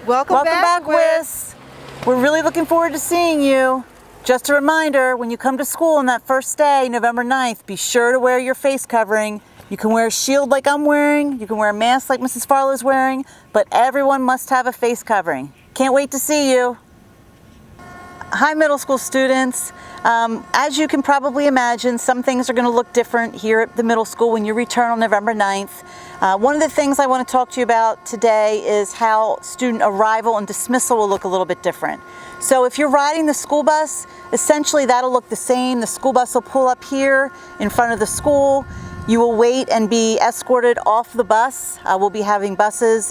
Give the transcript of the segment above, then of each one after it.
Welcome back, Wiz. We're really looking forward to seeing you. Just a reminder, when you come to school on that first day, November 9th, be sure to wear your face covering. You can wear a shield like I'm wearing, you can wear a mask like Mrs. Farlow's wearing, but everyone must have a face covering. Can't wait to see you. Hi, middle school students. As you can probably imagine, some things are going to look different here at the middle school when you return on November 9th. One of the things I want to talk to you about today is how student arrival and dismissal will look a little bit different. So if you're riding the school bus, essentially that'll look the same. The school bus will pull up here in front of the school. You will wait and be escorted off the bus. We'll be having buses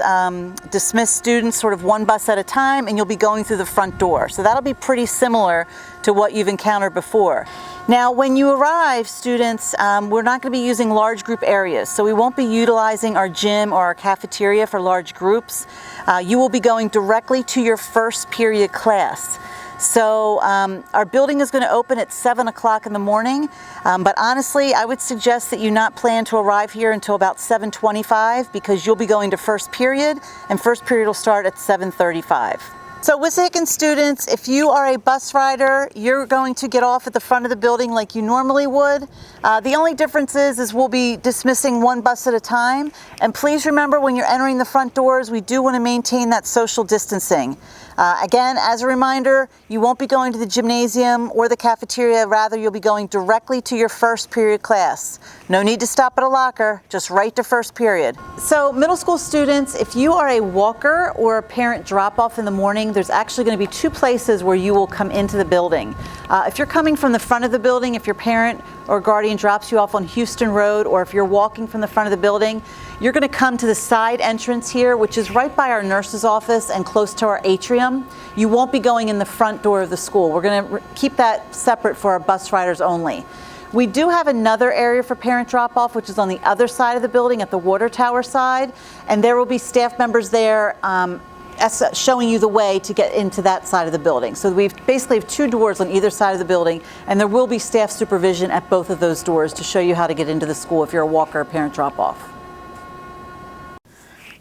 dismiss students sort of one bus at a time, and you'll be going through the front door. So that'll be pretty similar to what you've encountered before. Now, when you arrive, students, we're not going to be using large group areas. So we won't be utilizing our gym or our cafeteria for large groups. You will be going directly to your first period class. So our building is going to open at 7 o'clock in the morning, but honestly, I would suggest that you not plan to arrive here until about 7:25 because you'll be going to first period, and first period will start at 7:35. So Wissahickon students, if you are a bus rider, you're going to get off at the front of the building like you normally would. The only difference is we'll be dismissing one bus at a time. And please remember, when you're entering the front doors, we do want to maintain that social distancing. Again, as a reminder, you won't be going to the gymnasium or the cafeteria. Rather, you'll be going directly to your first period class. No need to stop at a locker, just right to first period. So middle school students, if you are a walker or a parent drop-off in the morning, there's actually going to be two places where you will come into the building. If you're coming from the front of the building, if your parent or guardian drops you off on Houston Road, or if you're walking from the front of the building, you're going to come to the side entrance here, which is right by our nurse's office and close to our atrium. You won't be going in the front door of the school. We're going to keep that separate for our bus riders only. We do have another area for parent drop-off, which is on the other side of the building at the water tower side, and there will be staff members there showing you the way to get into that side of the building. So we basically have two doors on either side of the building, and there will be staff supervision at both of those doors to show you how to get into the school if you're a walker or parent drop-off.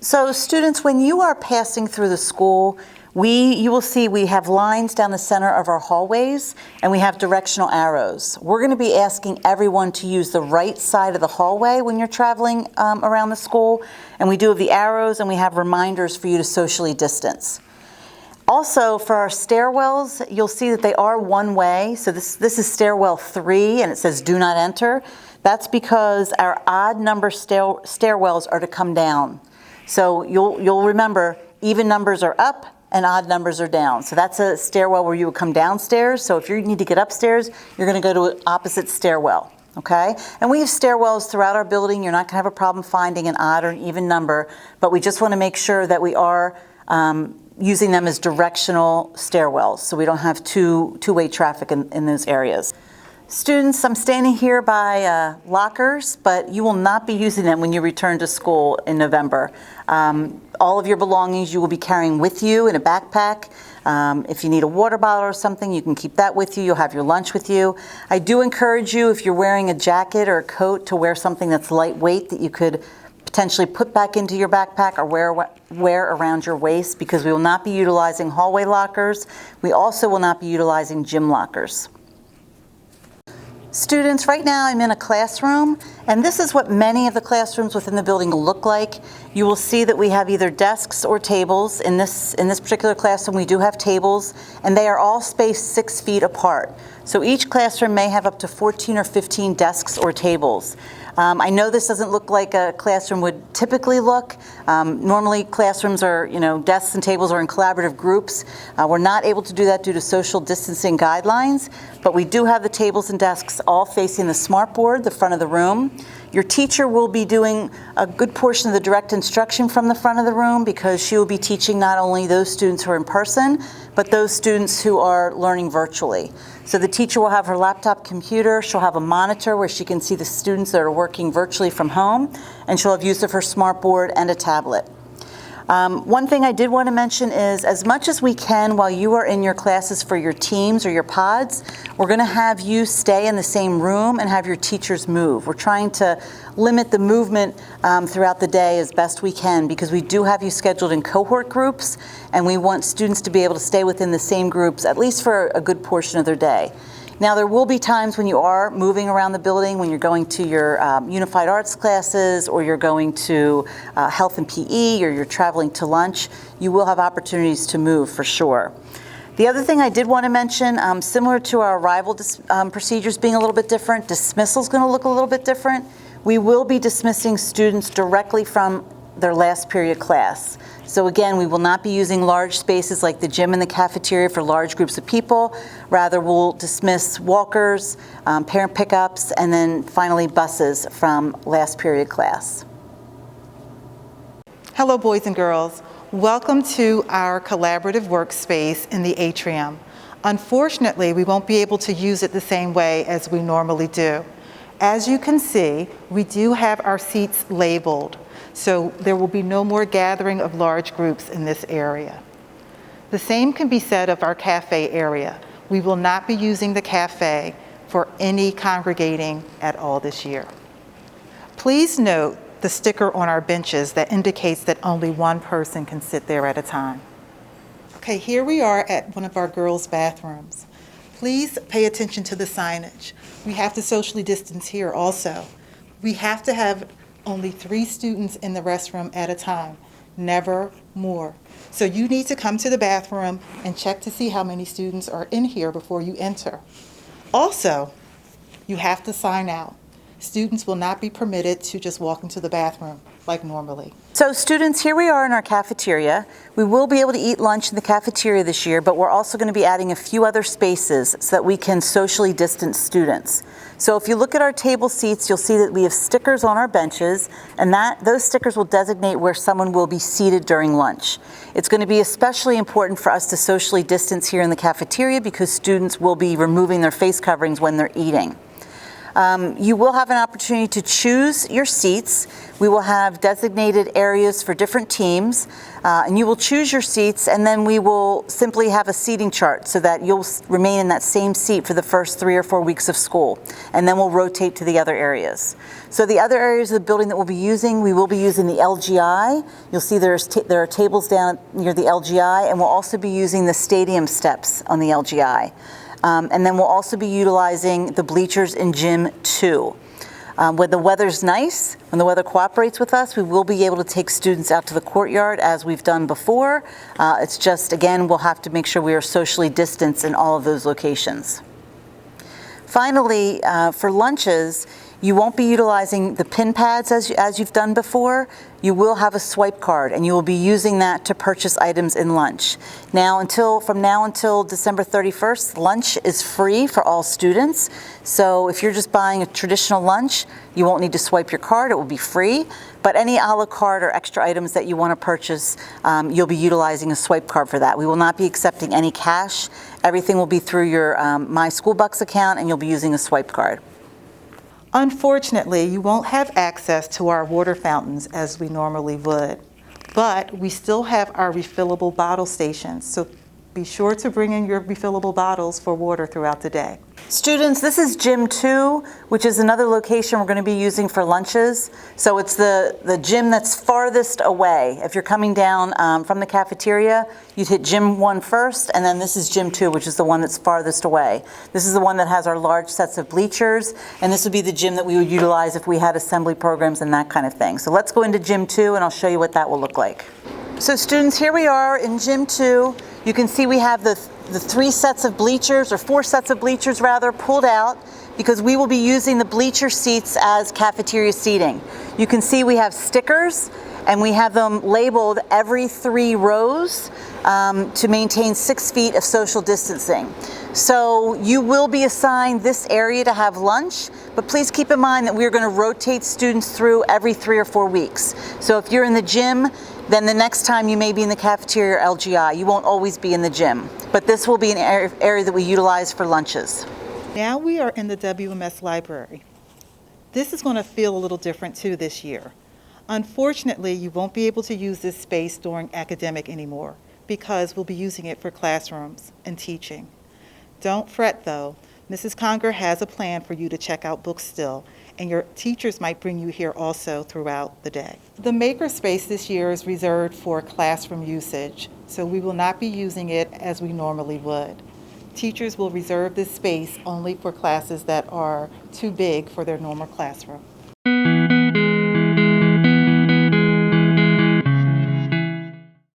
So students, when you are passing through the school, you will see we have lines down the center of our hallways, and we have directional arrows. We're going to be asking everyone to use the right side of the hallway when you're traveling around the school, and we do have the arrows, and we have reminders for you to socially distance. Also, for our stairwells, you'll see that they are one way. So this is stairwell 3, and it says do not enter. That's because our odd number stairwells are to come down. So you'll remember, even numbers are up and odd numbers are down. So that's a stairwell where you would come downstairs. So if you need to get upstairs, you're going to go to an opposite stairwell. Okay? And we have stairwells throughout our building. You're not going to have a problem finding an odd or an even number, but we just want to make sure that we are using them as directional stairwells, so we don't have two-way traffic in those areas. Students, I'm standing here by lockers, but you will not be using them when you return to school in November. All of your belongings you will be carrying with you in a backpack. If you need a water bottle or something, you can keep that with you. You'll have your lunch with you. I do encourage you, if you're wearing a jacket or a coat, to wear something that's lightweight that you could potentially put back into your backpack or wear around your waist, because we will not be utilizing hallway lockers. We also will not be utilizing gym lockers. Students, right now I'm in a classroom, and this is what many of the classrooms within the building look like. You will see that we have either desks or tables. In this particular classroom, we do have tables, and they are all spaced 6 feet apart. So each classroom may have up to 14 or 15 desks or tables. I know this doesn't look like a classroom would typically look. Normally classrooms are, desks and tables are in collaborative groups. We're not able to do that due to social distancing guidelines, but we do have the tables and desks all facing the smartboard, the front of the room. Your teacher will be doing a good portion of the direct instruction from the front of the room, because she will be teaching not only those students who are in person, but those students who are learning virtually. So the teacher will have her laptop computer, she'll have a monitor where she can see the students that are working virtually from home, and she'll have use of her smartboard and a tablet. One thing I did want to mention is, as much as we can while you are in your classes for your teams or your pods, we're going to have you stay in the same room and have your teachers move. We're trying to limit the movement throughout the day as best we can, because we do have you scheduled in cohort groups, and we want students to be able to stay within the same groups at least for a good portion of their day. Now, there will be times when you are moving around the building, when you're going to your unified arts classes, or you're going to health and PE, or you're traveling to lunch. You will have opportunities to move for sure. The other thing I did want to mention, similar to our arrival procedures being a little bit different, dismissal is going to look a little bit different. We will be dismissing students directly from their last period class. So again, we will not be using large spaces like the gym and the cafeteria for large groups of people. Rather, we'll dismiss walkers, parent pickups, and then finally buses from last period class. Hello, boys and girls. Welcome to our collaborative workspace in the atrium. Unfortunately, we won't be able to use it the same way as we normally do. As you can see, we do have our seats labeled, so there will be no more gathering of large groups in this area. The same can be said of our cafe area. We will not be using the cafe for any congregating at all this year. Please note the sticker on our benches that indicates that only one person can sit there at a time. Okay, here we are at one of our girls' bathrooms. Please pay attention to the signage. We have to socially distance here also. We have to have only 3 students in the restroom at a time, never more. So you need to come to the bathroom and check to see how many students are in here before you enter. Also, you have to sign out. Students will not be permitted to just walk into the bathroom like normally. So students, here we are in our cafeteria. We will be able to eat lunch in the cafeteria this year, but we're also going to be adding a few other spaces so that we can socially distance students. So if you look at our table seats, you'll see that we have stickers on our benches, and those stickers will designate where someone will be seated during lunch. It's going to be especially important for us to socially distance here in the cafeteria because students will be removing their face coverings when they're eating. You will have an opportunity to choose your seats. We will have designated areas for different teams, and you will choose your seats, and then we will simply have a seating chart so that you'll remain in that same seat for the first 3 or 4 weeks of school, and then we'll rotate to the other areas. So the other areas of the building that we'll be using, we will be using the LGI. You'll see there are tables down near the LGI, and we'll also be using the stadium steps on the LGI. And then we'll also be utilizing the bleachers in Gym 2. When the weather's nice, when the weather cooperates with us, we will be able to take students out to the courtyard as we've done before. It's just, again, we'll have to make sure we are socially distanced in all of those locations. Finally, for lunches, you won't be utilizing the pin pads as you've done before. You will have a swipe card, and you will be using that to purchase items in lunch. From now until December 31st, lunch is free for all students. So if you're just buying a traditional lunch, you won't need to swipe your card. It will be free. But any a la carte or extra items that you want to purchase, you'll be utilizing a swipe card for that. We will not be accepting any cash. Everything will be through your My School Bucks account, and you'll be using a swipe card. Unfortunately, you won't have access to our water fountains as we normally would, but we still have our refillable bottle stations, so be sure to bring in your refillable bottles for water throughout the day. Students, this is Gym 2, which is another location we're going to be using for lunches. So it's the gym that's farthest away. If you're coming down from the cafeteria, you'd hit Gym 1 first, and then this is Gym 2, which is the one that's farthest away. This is the one that has our large sets of bleachers, and this would be the gym that we would utilize if we had assembly programs and that kind of thing. So let's go into Gym 2, and I'll show you what that will look like. So students, here we are in Gym 2. You can see we have the 3 sets of bleachers, or 4 sets of bleachers rather, pulled out because we will be using the bleacher seats as cafeteria seating. You can see we have stickers, and we have them labeled every 3 rows to maintain 6 feet of social distancing. So you will be assigned this area to have lunch, but please keep in mind that we're going to rotate students through every 3 or 4 weeks. So if you're in the gym, then the next time you may be in the cafeteria or LGI. You won't always be in the gym, but this will be an area that we utilize for lunches. Now we are in the WMS library. This is going to feel a little different too this year. Unfortunately, you won't be able to use this space during academic anymore because we'll be using it for classrooms and teaching. Don't fret though, Mrs. Conger has a plan for you to check out books still, and your teachers might bring you here also throughout the day. The makerspace this year is reserved for classroom usage, so we will not be using it as we normally would. Teachers will reserve this space only for classes that are too big for their normal classroom.